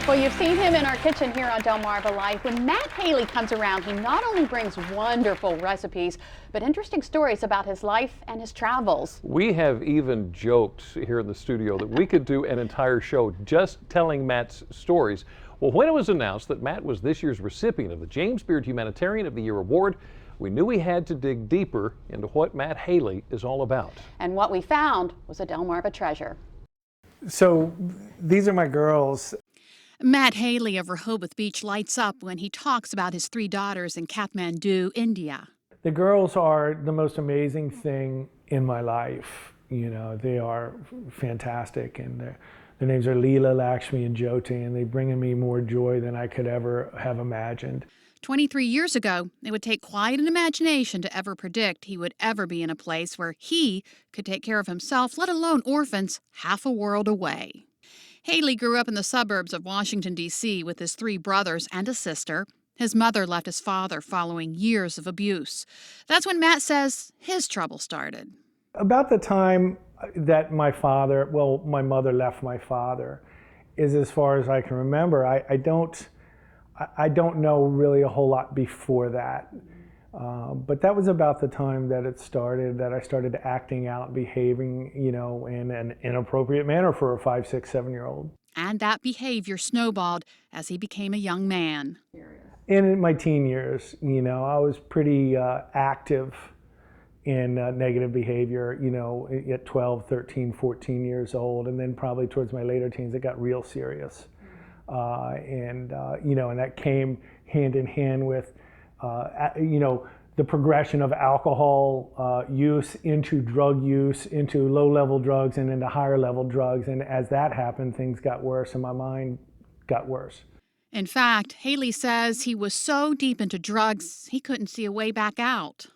Well, you've seen him in our kitchen here on Delmarva Life. When Matt Haley comes around, he not only brings wonderful recipes, but interesting stories about his life and his travels. We have even joked here in the studio that we could do an entire show just telling Matt's stories. Well, when it was announced that Matt was this year's recipient of the James Beard Humanitarian of the Year Award, we knew we had to dig deeper into what Matt Haley is all about. And what we found was a Delmarva treasure. So these are my girls. Matt Haley of Rehoboth Beach lights up when he talks about his 3 daughters in Kathmandu, India. The girls are the most amazing thing in my life. You know, they are fantastic, and their names are Leela, Lakshmi, and Jyoti, and they bring me more joy than I could ever have imagined. 23 years ago, it would take quite an imagination to ever predict he would ever be in a place where he could take care of himself, let alone orphans, half a world away. Haley grew up in the suburbs of Washington, D.C. with his 3 brothers and a sister. His mother left his father following years of abuse. That's when Matt says his trouble started. About the time that my mother left my father is as far as I can remember. I don't know really a whole lot before that. But that was about the time that it started, that I started acting out, behaving, in an inappropriate manner for a 5, 6, 7-year-old. And that behavior snowballed as he became a young man. In my teen years, I was pretty active in negative behavior, at 12, 13, 14 years old. And then probably towards my later teens, it got real serious. And that came hand in hand with the progression of alcohol use into drug use, into low-level drugs and into higher-level drugs. And as that happened, things got worse and my mind got worse. In fact, Haley says he was so deep into drugs, he couldn't see a way back out.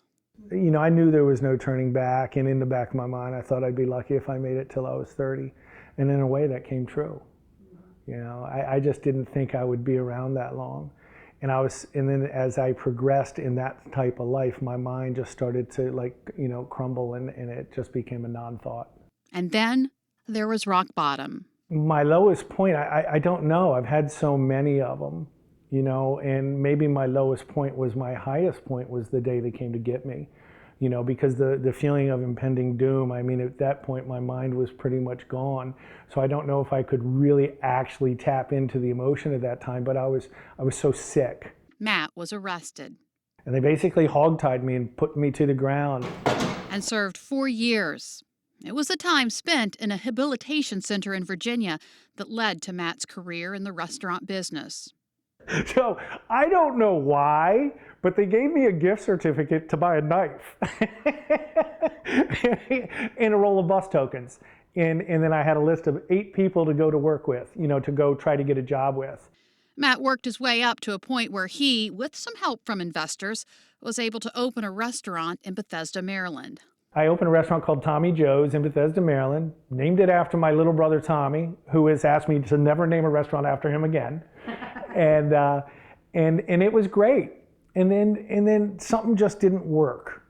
I knew there was no turning back, and in the back of my mind, I thought I'd be lucky if I made it till I was 30. And in a way, that came true. I just didn't think I would be around that long. And then as I progressed in that type of life, my mind just started to crumble, and it just became a non-thought. And then there was rock bottom. My lowest point, I don't know. I've had so many of them, and maybe my lowest point was my highest point was the day they came to get me, because the feeling of impending doom, at that point my mind was pretty much gone. So I don't know if I could really actually tap into the emotion at that time, but I was so sick. Matt was arrested. And they basically hogtied me and put me to the ground. And served 4 years. It was a time spent in a rehabilitation center in Virginia that led to Matt's career in the restaurant business. So I don't know why, but they gave me a gift certificate to buy a knife and a roll of bus tokens. And then I had a list of 8 people to go to work with, to go try to get a job with. Matt worked his way up to a point where he, with some help from investors, was able to open a restaurant in Bethesda, Maryland. I opened a restaurant called Tommy Joe's in Bethesda, Maryland, named it after my little brother Tommy, who has asked me to never name a restaurant after him again. And it was great. And then something just didn't work,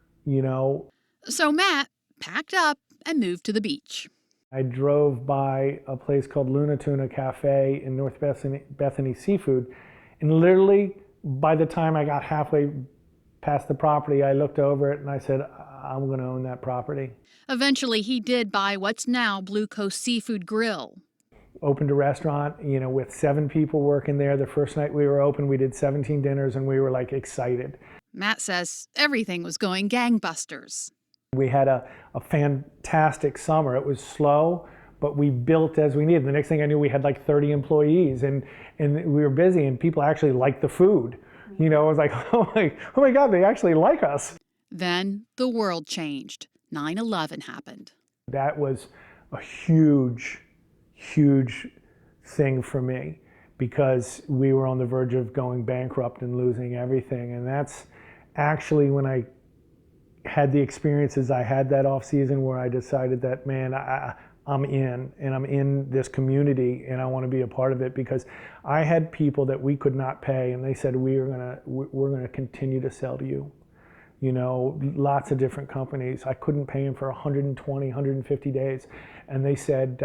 So Matt packed up and moved to the beach. I drove by a place called Luna Tuna Cafe in North Bethany Seafood, and literally by the time I got halfway past the property, I looked over it and I said, I'm going to own that property. Eventually, he did buy what's now Blue Coast Seafood Grill. Opened a restaurant, with 7 people working there. The first night we were open, we did 17 dinners, and we were excited. Matt says everything was going gangbusters. We had a fantastic summer. It was slow, but we built as we needed. The next thing I knew, we had 30 employees, and we were busy, and people actually liked the food. I was like, oh my God, they actually like us. Then the world changed. 9/11 happened. That was a huge thing for me, because we were on the verge of going bankrupt and losing everything. And that's actually when I had the experiences I had that off season, where I decided that, man, I'm in this community, and I want to be a part of it, because I had people that we could not pay, and they said, we're gonna continue to sell to you. Lots of different companies. I couldn't pay them for 120, 150 days. And they said,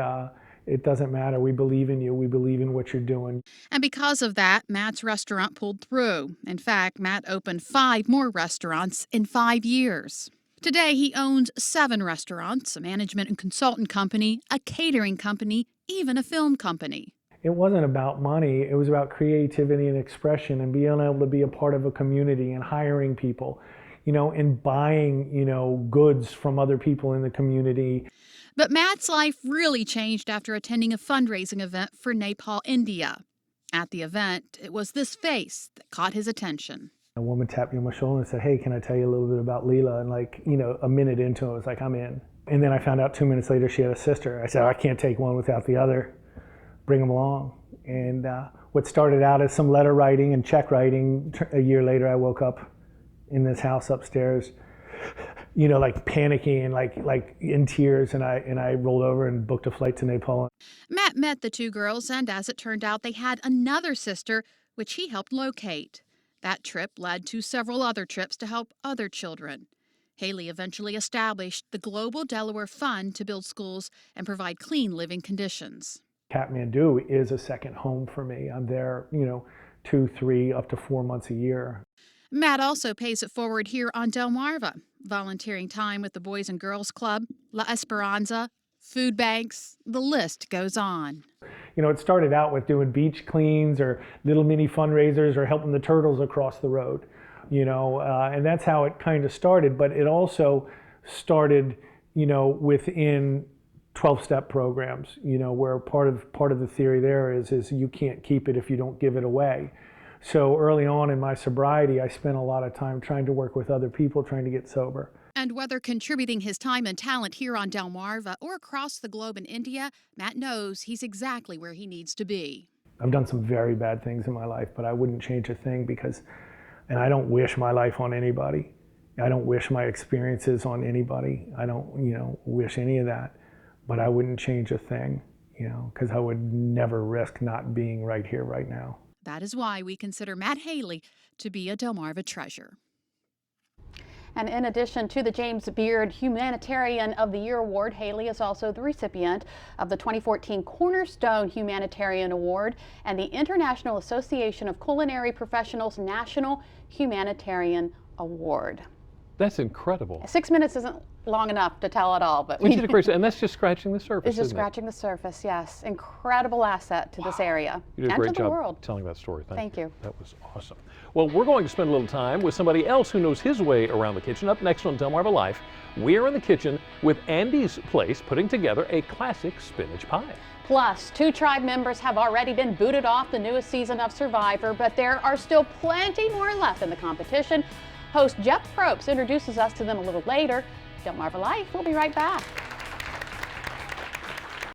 it doesn't matter. We believe in you. We believe in what you're doing. And because of that, Matt's restaurant pulled through. In fact, Matt opened 5 more restaurants in 5 years. Today, he owns 7 restaurants, a management and consultant company, a catering company, even a film company. It wasn't about money. It was about creativity and expression and being able to be a part of a community and hiring people, and buying, goods from other people in the community. But Matt's life really changed after attending a fundraising event for Nepal, India. At the event, it was this face that caught his attention. A woman tapped me on my shoulder and said, "Hey, can I tell you a little bit about Leela?" And a minute into it, I was like, "I'm in." And then I found out 2 minutes later she had a sister. I said, "I can't take one without the other. Bring them along." And what started out as some letter writing and check writing, a year later I woke up in this house upstairs, panicking and like in tears, and I rolled over and booked a flight to Nepal. Matt met the 2 girls, and as it turned out, they had another sister, which he helped locate. That trip led to several other trips to help other children. Haley eventually established the Global Delaware Fund to build schools and provide clean living conditions. Kathmandu is a second home for me. I'm there, 2, 3, up to 4 months a year. Matt also pays it forward here on Delmarva, volunteering time with the Boys and Girls Club, La Esperanza, food banks, the list goes on. It started out with doing beach cleans or little mini fundraisers or helping the turtles across the road, and that's how it kind of started. But it also started, within 12-step programs, where part of the theory there is you can't keep it if you don't give it away. So early on in my sobriety, I spent a lot of time trying to work with other people, trying to get sober. And whether contributing his time and talent here on Delmarva or across the globe in India, Matt knows he's exactly where he needs to be. I've done some very bad things in my life, but I wouldn't change a thing and I don't wish my life on anybody. I don't wish my experiences on anybody. I don't, wish any of that, but I wouldn't change a thing, because I would never risk not being right here, right now. That is why we consider Matt Haley to be a Delmarva treasure. And in addition to the James Beard Humanitarian of the Year Award, Haley is also the recipient of the 2014 Cornerstone Humanitarian Award and the International Association of Culinary Professionals National Humanitarian Award. That's incredible. 6 minutes isn't long enough to tell it all, but We did a great, and that's just scratching the surface. It's just isn't scratching the surface, yes. Incredible asset to this area You did a and great to the job world. telling that story. Thank you. That was awesome. Well, we're going to spend a little time with somebody else who knows his way around the kitchen. Up next on Delmarva Life, we're in the kitchen with Andy's Place putting together a classic spinach pie. Plus, 2 tribe members have already been booted off the newest season of Survivor, but there are still plenty more left in the competition. Host Jeff Probst introduces us to them a little later. Delmarva Life, we'll be right back.